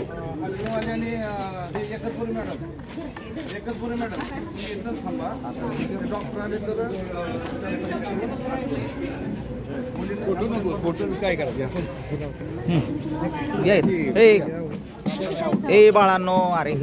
हलगीवाल्याने एकचपुरी madam तुम्ही इथंच थांबा. डॉक्टर आले तर फोटो काय करायचं ए बाळांनो अरे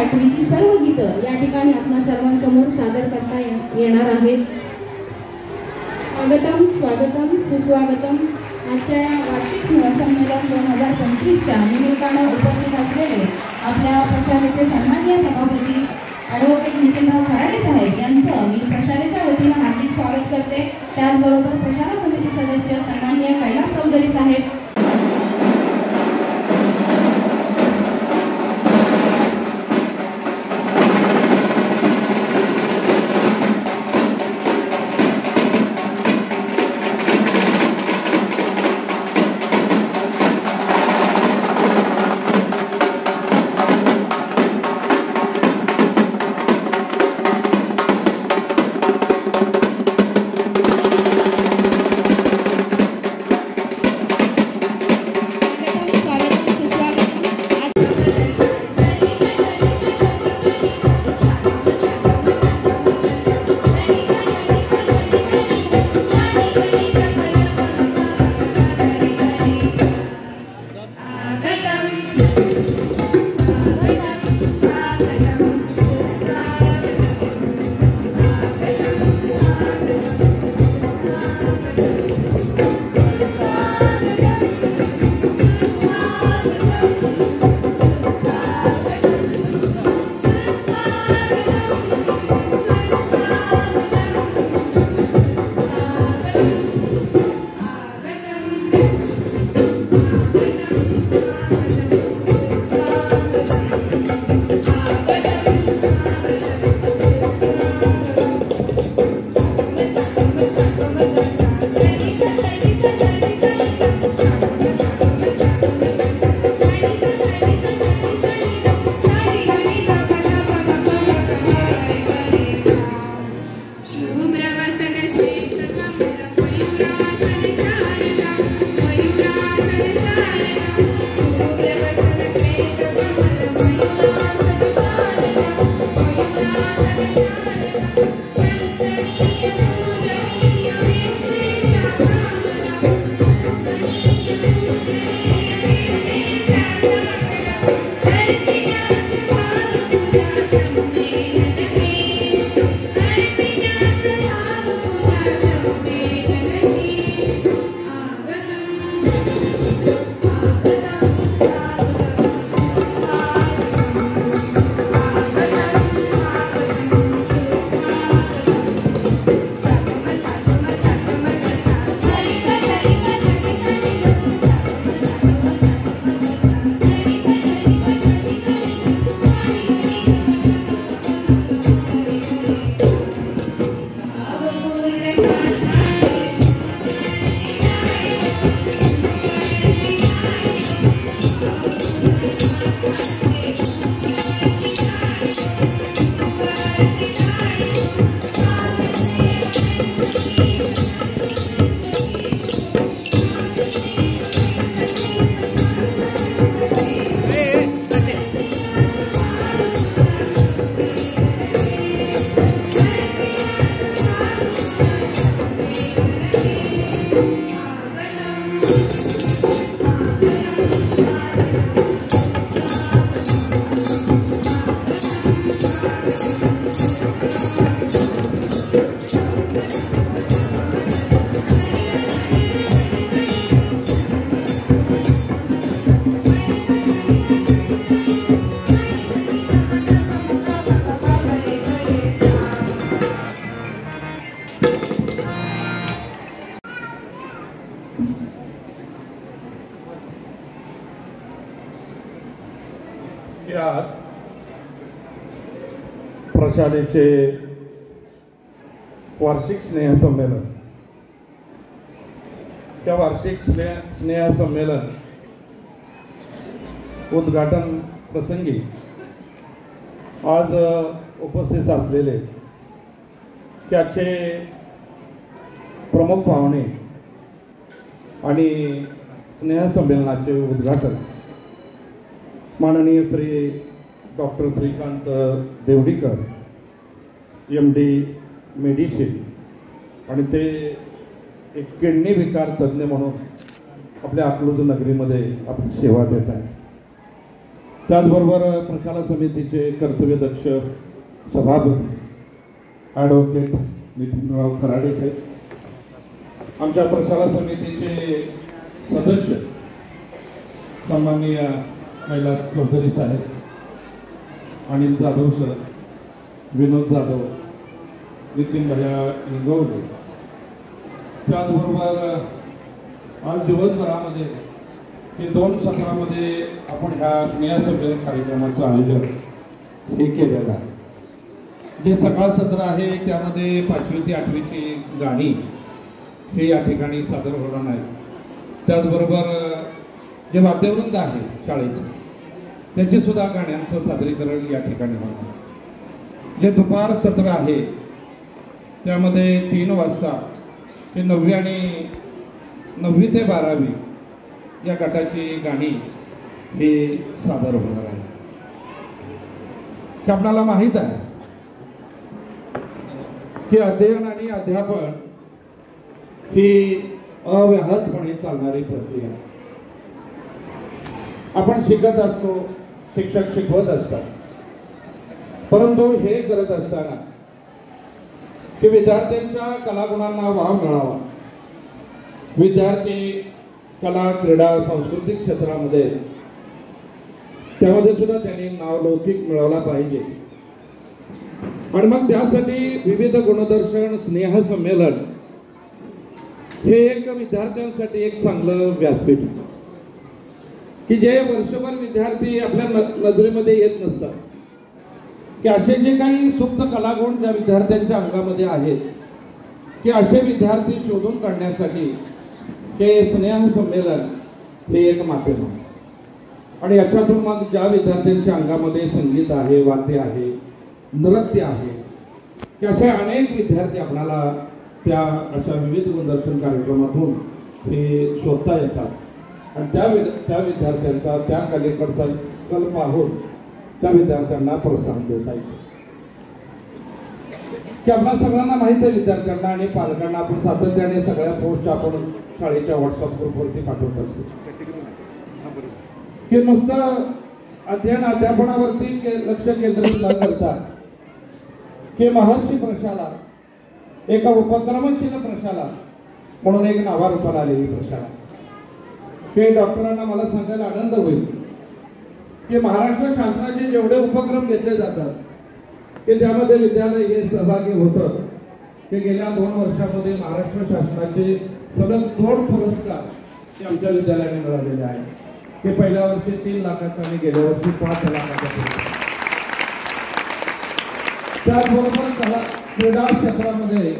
आठवीची सर्व गीतं या ठिकाणी आपल्या सर्वांसमोर सादर करता येणार आहेत. स्वागतम स्वागतम सुस्वागतम. आजच्या या वार्षिक स्मरणसंमेलन 2025च्या निमित्तानं उपस्थित असलेले आपल्या प्रशालेचे सन्माननीय सभापती ॲडव्होकेट नितीनराव खराडे साहेब यांचं मी प्रशालेच्या वतीनं हार्दिक स्वागत करते. त्याचबरोबर प्रशाला समिती सदस्य सन्माननीय कैलास चौधरी साहेब, प्रशालेचे वार्षिक स्नेहसंमेलन. त्या वार्षिक स्नेहसंमेलन उद्घाटन प्रसंगी आज उपस्थित असलेले त्याचे प्रमुख पाहुणे आणि स्नेहसंमेलनाचे उद्घाटन माननीय Shri doctor Shrikant Devdikar MD medicine आणि ते एक किडनी विकार तज्ज्ञ म्हणून आपल्या अकलूज नगरीमध्ये आपली सेवा देत आहेत. त्याचबरोबर प्रशाला समितीचे कर्तव्यदक्ष सभापती ॲडव्होकेट नितीनराव खराडे साहेब, आमच्या प्रशाला समितीचे सदस्य सन्माननीय कैलास चौधरी साहेब, अनिल जाधव सर, विनोद जाधव, नितीन भैया इंगवले. त्याचबरोबर आज दिवसभरामध्ये ते 2 सत्रामध्ये आपण ह्या स्नेहसंमेलन कार्यक्रमाचं आयोजन हे केलेलं आहे. जे सकाळ सत्र आहे त्यामध्ये 5वी ते 8वीची गाणी हे या ठिकाणी सादर होणार आहे. त्याचबरोबर जे वाद्यवृंद आहे शाळेचं त्याचे सुद्धा गाण्यांचं सादरीकरण या ठिकाणी होणार. जे दुपार सत्र आहे त्यामध्ये 3 वाजता हे 9वी आणि 9वी ते 12वी या गटाची गाणी हे सादर होणार आहे. की आपल्याला माहीत आहे की अध्ययन आणि अध्यापन ही अव्याहतपणे चालणारी प्रक्रिया. आपण शिकत असतो, शिक्षक शिकवत असतात, परंतु हे करत असताना की विद्यार्थ्यांच्या कलागुणांना वाव मिळावा, विद्यार्थी कला, क्रीडा, सांस्कृतिक क्षेत्रामध्ये त्यामध्ये सुद्धा त्यांनी नावलौकिक मिळवला पाहिजे. आणि मग त्यासाठी विविध गुणदर्शन स्नेहसंमेलन हे एक विद्यार्थ्यांसाठी एक चांगलं व्यासपीठ आहे की जे वर्षभर विद्यार्थी आपल्या नजरेमध्ये येत नसतात, की असे जे काही सुप्त कलागुण ज्या विद्यार्थ्यांच्या अंगामध्ये आहेत की असे विद्यार्थी शोधून काढण्यासाठी हे स्नेहसंमेलन हे एक माध्यम आहे. आणि याच्यातून मग ज्या विद्यार्थ्यांच्या अंगामध्ये संगीत आहे, वाद्य आहे, नृत्य आहे, की असे अनेक विद्यार्थी आपल्याला त्या अशा विविध गुणदर्शन कार्यक्रमातून हे शोधता येतात. आणि त्या विद्यार्थ्यांचा त्या कलेकडचा कल पाहून त्या विद्यार्थ्यांना प्रोत्साहन देता येते. की आपल्या सगळ्यांना माहिती आहे, विद्यार्थ्यांना आणि पालकांना आपण सातत्याने सगळ्या पोस्ट आपण शाळेच्या व्हॉट्सअप ग्रुपवरती पाठवत असतो की नुसतं अध्ययन अध्यापनावरती लक्ष केंद्रित न करता की महर्षी प्रशाला एका उपक्रमशील प्रशाला म्हणून एक नावारूपाला आलेली प्रशाला. हे डॉक्टरांना मला सांगायला आनंद होईल की महाराष्ट्र शासनाचे जेवढे उपक्रम घेतले जातात की त्यामध्ये विद्यालय हे सहभागी होतं. ते गेल्या 2 वर्षामध्ये महाराष्ट्र शासनाचे सलग 2 पुरस्कार हे आमच्या विद्यालयाने मिळालेले आहेत. ते पहिल्या वर्षी 3 लाखाचा आणि गेल्या वर्षी 5 लाखाचा. त्याचबरोबर कला क्रीडा क्षेत्रामध्ये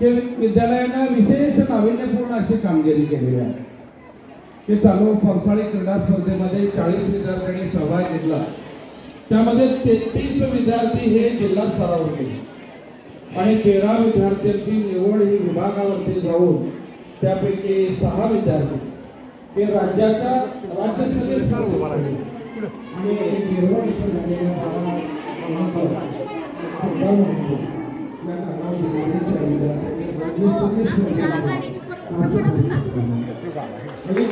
ते विद्यालयानं विशेष नाविन्यपूर्ण अशी कामगिरी केलेली आहे. की चालू पावसाळी क्रीडा स्पर्धेमध्ये 40 विद्यार्थ्यांनी सहभाग घेतला. त्यामध्ये 33 विद्यार्थी हे जिल्हा स्तरावर गेले आणि 13 विद्यार्थ्यांची निवड ही विभागावरती जाऊन त्यापैकी 6 विद्यार्थी हे राज्याच्या राज्यस्तरीय स्पर्धेत राहिले. आणि निवड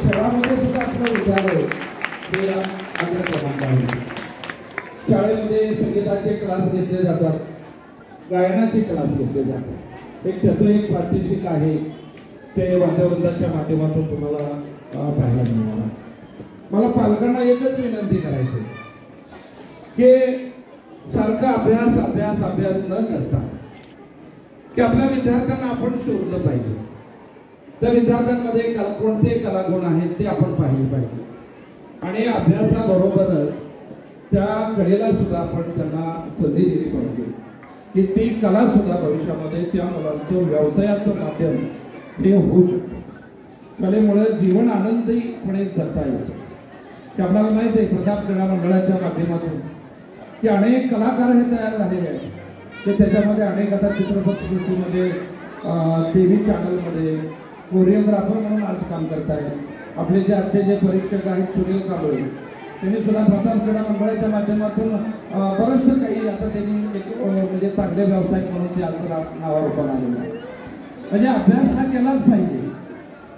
खेळामध्ये सुद्धा आपलं विद्यालय शाळेमध्ये संगीताचे क्लास घेतले जातात, गायनाचे क्लास घेतले जातात. त्याचं एक प्रात्यक्षिक आहे ते वाद्यवृंदाच्या माध्यमातून तुम्हाला पाहायला मिळणार. मला पालकांना एकच विनंती करायची की सारखा अभ्यास अभ्यास अभ्यास न करता की आपल्या विद्यार्थ्यांना आपण शोधलं पाहिजे. त्या विद्यार्थ्यांमध्ये कोणते कलागुण आहेत ते आपण पाहिले पाहिजे. आणि अभ्यासाबरोबरच त्या कलेला सुद्धा आपण त्यांना संधी दिली पाहिजे. की ती कला सुद्धा भविष्यामध्ये त्या मुलांचं व्यवसायाचं माध्यम हे होऊ शकतं. कलेमुळे जीवन आनंदीपणे जगता येतं. की आपल्याला माहिती आहे प्रताप क्रीडा मंडळाच्या माध्यमातून की अनेक कलाकार हे तयार झालेले आहेत. ते त्याच्यामध्ये अनेक आता चित्रपटसृष्टीमध्ये TV चॅनलमध्ये कोरिओग्राफर म्हणून आज काम करत आहेत. आपले जे आजचे जे परीक्षक आहेत सुनील कांबळे त्यांनी सुद्धा प्रताप क्रीडा मंडळाच्या माध्यमातून बरंचसं काही आता त्यांनी एक म्हणजे चांगले व्यावसायिक म्हणून ते आज नावावर पण आलेलं आहे. म्हणजे अभ्यास हा केलाच पाहिजे,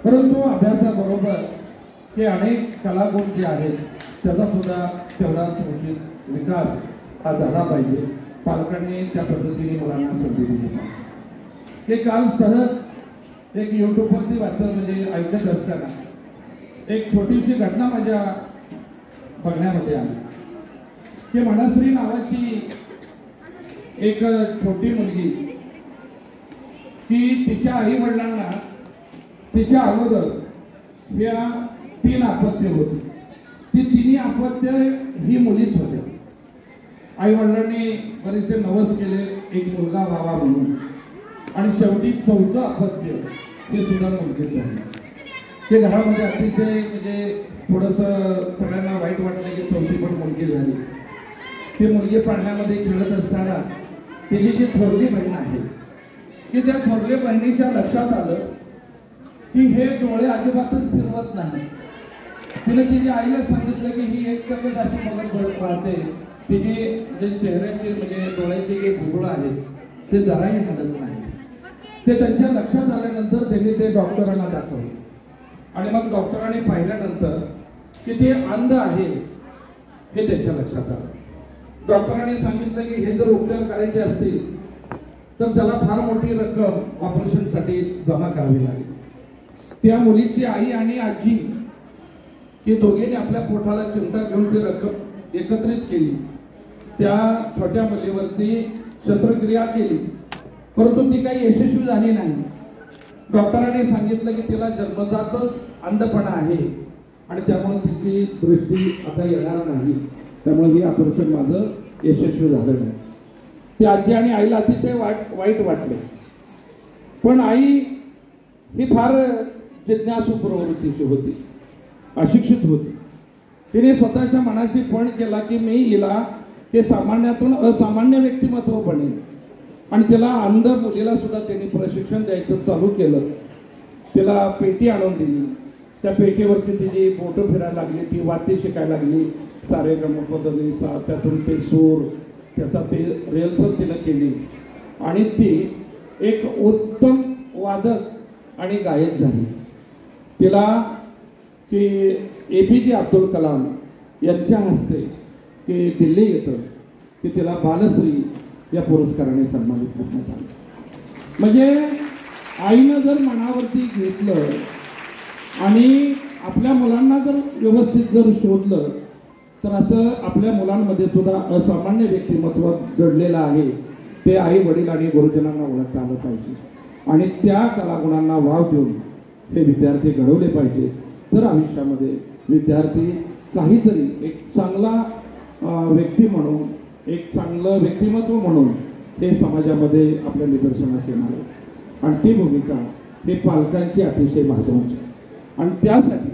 परंतु अभ्यासाबरोबर हे अनेक कलागुण जे आहेत त्याचा सुद्धा तेवढाच उचित विकास हा झाला पाहिजे. पालकांनी त्या पद्धतीने मुलांना संधी दिली पाहिजे. हे काल सहज एक यूट्यूबवरती वाचत म्हणजे ऐकत असताना एक छोटीशी घटना माझ्या बघण्यामध्ये आली की मनश्री नावाची एक छोटी मुलगी की तिच्या आई वडिलांना तिच्या अगोदर या 3 अपत्य होती. ती 3 अपत्य ही मुलीच होते. आई वडिलांनी बरेचसे नवस केले एक मुलगा व्हावा म्हणून आणि शेवटी 4थं अपत्य हे सुद्धा मुलगीच झाले. ते घरामध्ये अतिशय म्हणजे थोडंसं सगळ्यांना वाईट वाटलं की 4थी पण मुलगी झाली. ती मुलगी पाण्यामध्ये खेळत असताना तिची जी थोरली बहीण आहे की त्या थोरल्या बहिणीच्या लक्षात आलं की हे डोळे अजिबातच फिरवत नाही. तिने तिच्या आईला सांगितलं की ही एक सगळं अशी बघत राहते. तिची जे चेहऱ्याचे म्हणजे डोळ्याचे जे भुगळ आहेत ते जराही हलत नाही. ते त्यांच्या लक्षात आल्यानंतर त्यांनी ते डॉक्टरांना दाखवले आणि मग डॉक्टरांनी पाहिल्यानंतर की ते अंध आहे हे त्यांच्या लक्षात आलं. डॉक्टरांनी सांगितलं की हे जर उपचार करायचे असतील तर त्याला फार मोठी रक्कम ऑपरेशनसाठी जमा करावी लागेल. त्या मुलीची आई आणि आजी हे दोघेंनी आपल्या पोटाला चिमटा घेऊन ती रक्कम एकत्रित केली. त्या छोट्या मुलीवरती शस्त्रक्रिया केली, परंतु ती काही यशस्वी झाली नाही. डॉक्टरांनी सांगितलं की तिला जन्मजातच अंधपणा आहे आणि त्यामुळे तिची दृष्टी आता येणार नाही. त्यामुळे हे ऑपरेशन माझं यशस्वी झालं नाही. ती आजी आणि आईला अतिशय वाईट वाटले. पण आई ही फार जिज्ञासू प्रवृत्तीची होती, अशिक्षित होती. तिने स्वतःच्या मनाशी पण केला की मी हिला हे सामान्यातून असामान्य व्यक्तिमत्व बनेल आणि तिला अंध मुलीला सुद्धा त्यांनी प्रशिक्षण द्यायचं चालू केलं. तिला पेटी आणून दिली. त्या पेटीवरती तिची बोटं फिरायला लागली. ती वाद्य शिकायला लागली. सारे गमपदनी त्यातून ते सूर त्याचा ते रिहर्सल तिनं केली आणि ती एक उत्तम वादक आणि गायक झाली. तिला की APJ अब्दुल कलाम यांच्या हस्ते की दिल्ली येतं की तिला बालश्री या पुरस्काराने सन्मानित करण्यात आलं. म्हणजे आईनं जर मनावरती घेतलं आणि आपल्या मुलांना जर व्यवस्थित जर शोधलं तर असं आपल्या मुलांमध्ये सुद्धा असामान्य व्यक्तिमत्व घडलेलं आहे. ते आई वडील आणि गुरुजनांना ओळखता आलं पाहिजे आणि त्या कलागुणांना वाव देऊन हे विद्यार्थी घडवले पाहिजे. तर आयुष्यामध्ये विद्यार्थी काहीतरी एक चांगला व्यक्ती म्हणून एक चांगलं व्यक्तिमत्व म्हणून हे समाजामध्ये आपल्या निदर्शनास येणार आहे. आणि ती भूमिका हे पालकांची अतिशय महत्त्वाची आहे. आणि त्यासाठी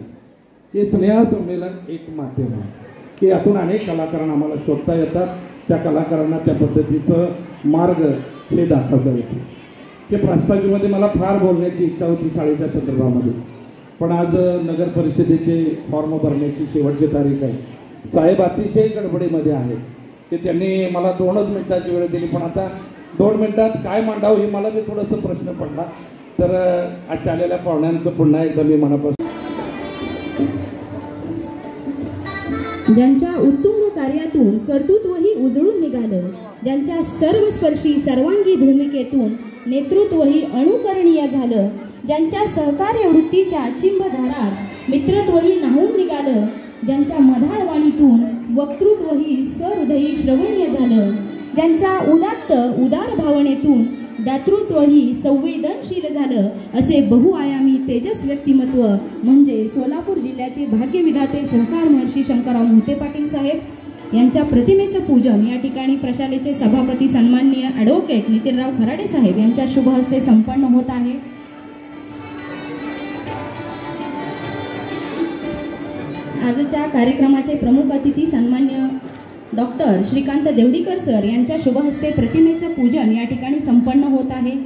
हे स्नेह संमेलन एक माध्यम आहे की यातून अनेक कलाकारांना आम्हाला शोधता येतात. त्या कलाकारांना त्या पद्धतीचं मार्ग हे दाखवता येते. ते प्रास्ताविकेमध्ये मला फार बोलण्याची इच्छा होती शाळेच्या संदर्भामध्ये, पण आज नगर परिषदेचे फॉर्म भरण्याची शेवटची तारीख आहे. साहेब अतिशय गडबडीमध्ये आहेत की त्यांनी मला 2च मिनिटाची वेळ दिली, पण आता 2 मिनिटात काय मांडावं हे मला बी थोडंसं प्रश्न पडला. तर आज आलेल्या पाहुण्यांचं पुन्हा एकदा मी मनापासून ज्यांच्या उत्तुंग कार्यातून कर्तृत्वही उजळून निघालं, ज्यांच्या सर्वस्पर्शी सर्वांगी भूमिकेतून नेतृत्वही अनुकरणीय झालं, ज्यांच्या सहकार्य वृत्तीच्या चिंबधारात मित्रत्वही न्हाऊन निघालं, ज्यांच्या मधाळ वाणीतून वक्तृत्वही सहृदयी श्रवणीय झालं, ज्यांच्या उदात्त उदार भावनेतून दातृत्वही संवेदनशील झालं, असे बहुआयामी तेजस व्यक्तिमत्व म्हणजे सोलापूर जिल्ह्याचे भाग्यविधाते सहकार महर्षी शंकरराव मोहिते पाटील साहेब यांच्या प्रतिमेचं पूजन या ठिकाणी प्रशालेचे सभापती सन्माननीय ॲडव्होकेट नितीनराव खराडे साहेब यांच्या शुभ हस्ते संपन्न होत आहे। आजच्या कार्यक्रमाचे प्रमुख अतिथी सन्मान्य डॉक्टर श्रीकांत देवडीकर सर यांच्या शुभ हस्ते प्रतिमेचं पूजन या ठिकाणी संपन्न होत आहे।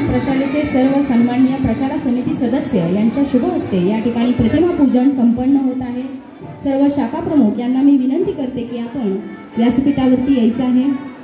प्रशालेचे सर्व सन्माननीय प्रशाला समिती सदस्य यांच्या शुभ हस्ते या ठिकाणी प्रतिमा पूजन संपन्न होत आहे। सर्व शाखा प्रमुख यांना मी विनंती करते की आपण व्यासपीठावरती यायचं आहे।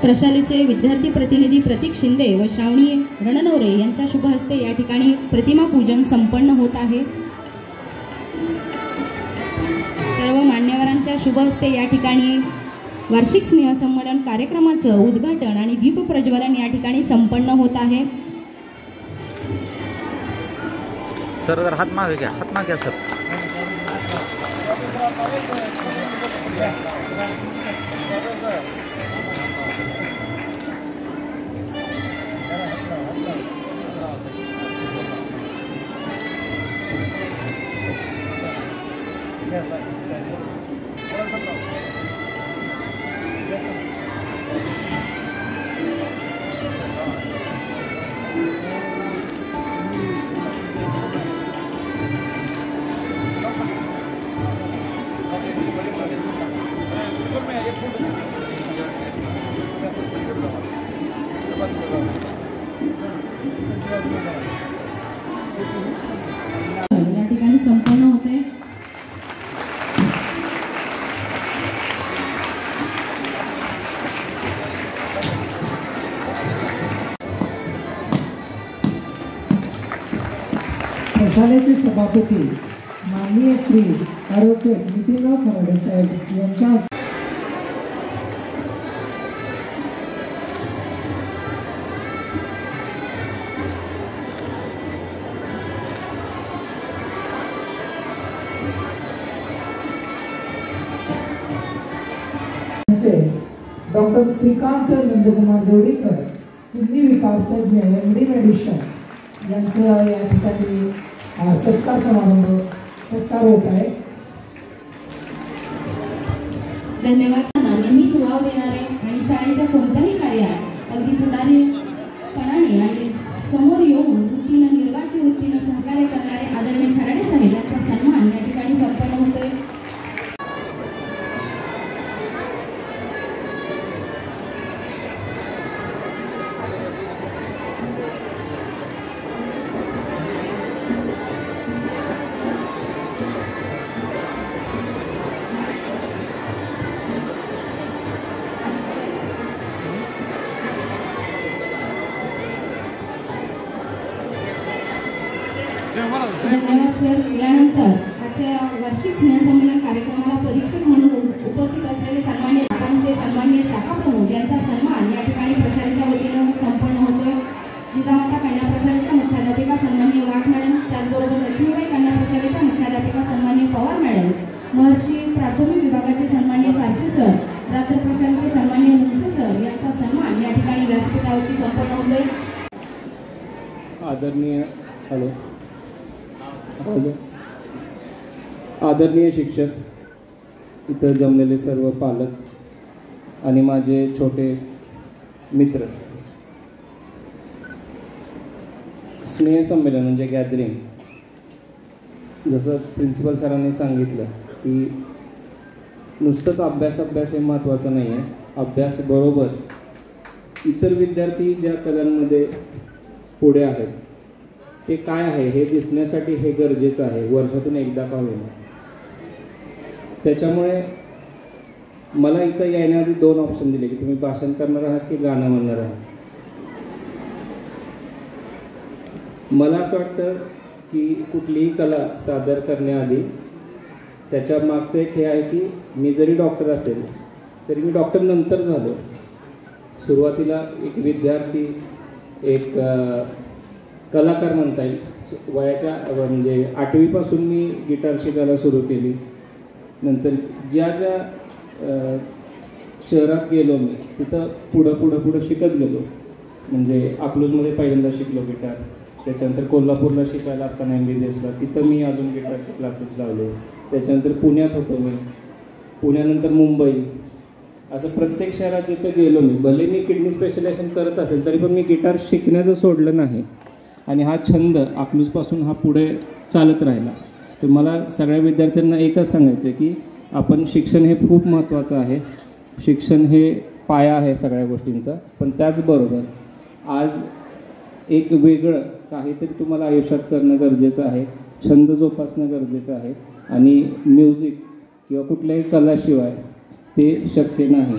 प्रशालेचे विद्यार्थी प्रतिनिधी प्रतीक शिंदे व श्रावणी रणनवरे यांच्या शुभ हस्ते या ठिकाणी प्रतिमा पूजन संपन्न होत आहे। सर्व मान्यवरांच्या शुभ हस्ते या ठिकाणी वार्षिक स्नेहसंमेलन कार्यक्रमाचं उद्घाटन आणि दीप प्रज्वलन या ठिकाणी संपन्न होत आहे। सर जर हात मागे घ्या सर। या ठिकाणी संपन्न होते। प्रशालेचे सभापती माननीय श्री ॲडव्होकेट नितीनराव खराडे साहेब यांच्या डॉक्टर श्रीकांत नंदकुमार देवडीकर किडनी विकार तज्ञ MD मेडिशन यांचं या ठिकाणी सत्कार होत आहे। धन्यवाद। नेहमीच वाव देणारे आणि शाळेच्या कोणत्याही कार्यात अगदी पुढारीपणाने आणि समोर येऊन वृत्तीनं निर्वाची वृत्तीनं सहकार्य करणारे आदरणीय खराडे साहेब यांचा सन्मान या ठिकाणी संपन्न होतोय। धन्यवाद सर। यानंतर आजच्या वार्षिक स्नेहसंमेलन कार्यक्रमाला परीक्षक म्हणून उपस्थित असलेले सन्मान्य आमचे सन्मान्य शाखा प्रमुख यांचा सन्मान या ठिकाणी प्रशालेच्या वतीनं संपन्न होतोय। जिजामाता कन्या प्रशालेच्या मुख्याध्यापिका सन्मान्य वाघ मॅडम, त्याचबरोबर लक्ष्मीबाई कन्या प्रशालेच्या मुख्याध्यापिका सन्मान्य पवार मॅडम, महर्षी प्राथमिक विभागाचे सन्मान्य फारसे सर, रात्र प्रशालेचे सन्मान्य मुंसे सर यांचा सन्मान या ठिकाणी व्यासपीठावरती संपन्न होतोय। आदरणीय शिक्षक, इथं जमलेले सर्व पालक आणि माझे छोटे मित्र, स्नेहसंमेलन म्हणजे गॅदरिंग, जसं प्रिन्सिपल सरांनी सांगितलं की नुसतंच अभ्यास हे महत्त्वाचं नाही आहे, अभ्यासबरोबर इतर विद्यार्थी ज्या कलांमध्ये पुढे आहेत ते काय आहे हे दिसण्यासाठी हे गरजेचं आहे, वर्षातून एकदा का होईना। त्याच्यामुळे मला इथं येण्याआधी 2 ऑप्शन दिले की तुम्ही भाषण करणार आहात की गाणं म्हणणार आहात. मला असं वाटतं की कुठलीही कला सादर करण्याआधी त्याच्या मागचं एक हे आहे की मी जरी डॉक्टर असेल तरी मी डॉक्टर नंतर झालो. सुरुवातीला एक विद्यार्थी, एक कलाकार म्हणता येईल. वयाच्या म्हणजे 8वीपासून मी गिटार शिकायला सुरू केली. नंतर ज्या शहरात गेलो मी तिथं पुढं शिकत गेलो. म्हणजे अकलूजमध्ये पहिल्यांदा शिकलो गिटार. त्याच्यानंतर कोल्हापूरला शिकायला असताना MBBSला तिथं मी अजून गिटारचे क्लासेस लावले. त्याच्यानंतर पुण्यात होतो मी. पुण्यानंतर मुंबई. असं प्रत्येक शहरात जिथं गेलो मी, भले मी किडनी स्पेशलायझेशन करत असेल तरी पण मी गिटार शिकण्याचं सोडलं नाही. आणि हा छंद अकलूजपासून हा पुढे चालत राहिला. तर मला सगळ्या विद्यार्थ्यांना एकच सांगायचं आहे की आपण शिक्षण हे खूप महत्त्वाचं आहे. शिक्षण हे पाया आहे सगळ्या गोष्टींचा. पण त्याचबरोबर आज एक वेगळं काहीतरी तुम्हाला आयुष्यात करणं गरजेचं आहे. छंद जोपासणं गरजेचं आहे. आणि म्युझिक किंवा कुठल्याही कलाशिवाय ते शक्य नाही.